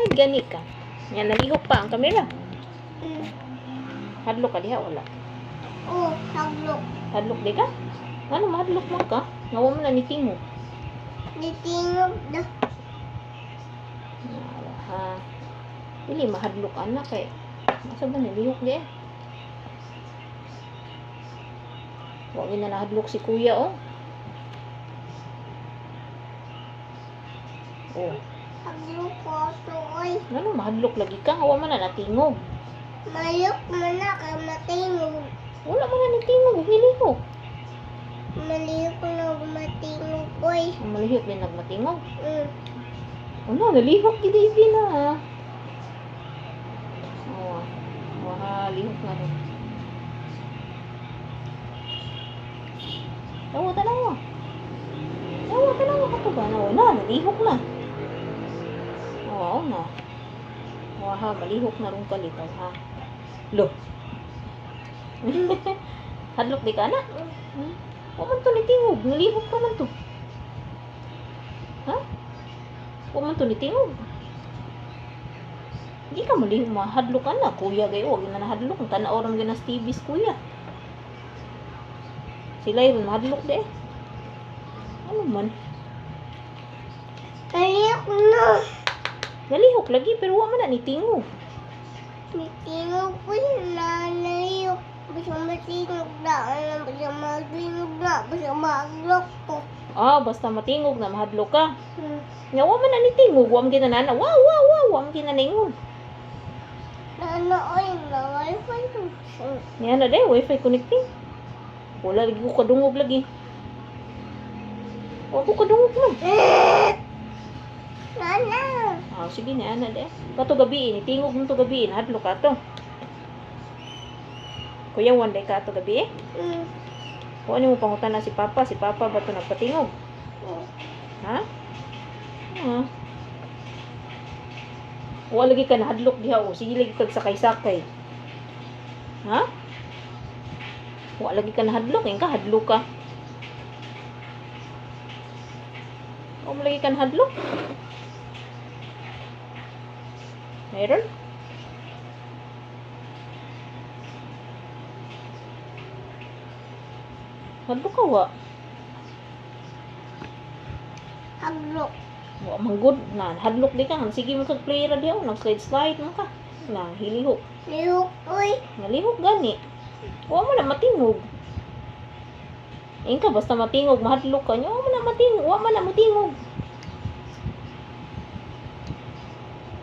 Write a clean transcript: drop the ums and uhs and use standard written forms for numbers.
Ay, gani ka. Yan, nalihok pa ang kamera. Mm. Hadlok ka diha, wala. Oh, haglok. Hadlok di ka? Ano, mahadlok man ka? Ngawa mo na ni Tingo. Nitingog na. Wala, ha. Dili, mahadlok anak eh. Masa ba nalihok di eh? Huwag na nahadlok si kuya, oh. Oh. Haglok ko to, oy. Ano, mahadlok lagi ka? Ngawa mo na natingog. Mayok man na ka matingog. Wala mo na natingog, hilihok. Maliyok na matingog, oy. Ang malihok din nagmatingog. Mm. Ano, nalihok gidi na, ha. Oh, wah, lihok na rin. Tawa, tanawa. Tawa, tanawa ka to ba? Wala, nalihok na. Oo na. Wah, malihok na rin kalitaw, ha. Lo. Hadlok di ka na? Hmm? Huwag man to nitingog. Nalihok ka man to. Ha? Huwag man to nitingog. Hindi ka malihok. Mahadlok ka na. Kuya gayo. Huwag na nahadlok. Tanaw ram ginas TVs, kuya. Sila yun, mahadlok de. Ano man? Maliyok na. Nalihok lagi, pero huwag man na nitingog. Nitingog ko yun na naliyok. Basta matingog na. Basta matingog na. Basta maglok ko. Ah, basta matingog na, mahadlok ka. Hmm. Nga, huwag man na nitingog. Huwag man ginanana. Wow, wow, wow. Huwag man ginaningog. Nana, oy, na wifi to. Yan na de, wifi connecting. Wala lagi ko kadungog lagi. Huwag ko kadungog man. Nana. Ah, sige na, ana de. Kato gabi, nitingog mo to gabi, hadlok ka to. Kuya, one day ka to gabi eh. Hmm. O ano mo pangutan na si Papa? Si Papa ba to nagpatingog? Ha? Ah. Wala lagi ka na hadlok diha o. Sige lagi ka sakay-sakay. Ha? Wala lagi ka na hadlok. Yan ka, hadlok ka. O mo lagi ka na hadlok. Meron? Hadlok ka wa. Haglok. Wa man good na hadlok di ka. Sige mo kag player diha o. Nag-slide mo ka. Na hilihok. Liyok, oy. Nalihok gani. Wa mo na matingog. Ingka basta matingog, mahadlok ka. Wa mo na matingog. Wa man na matingog.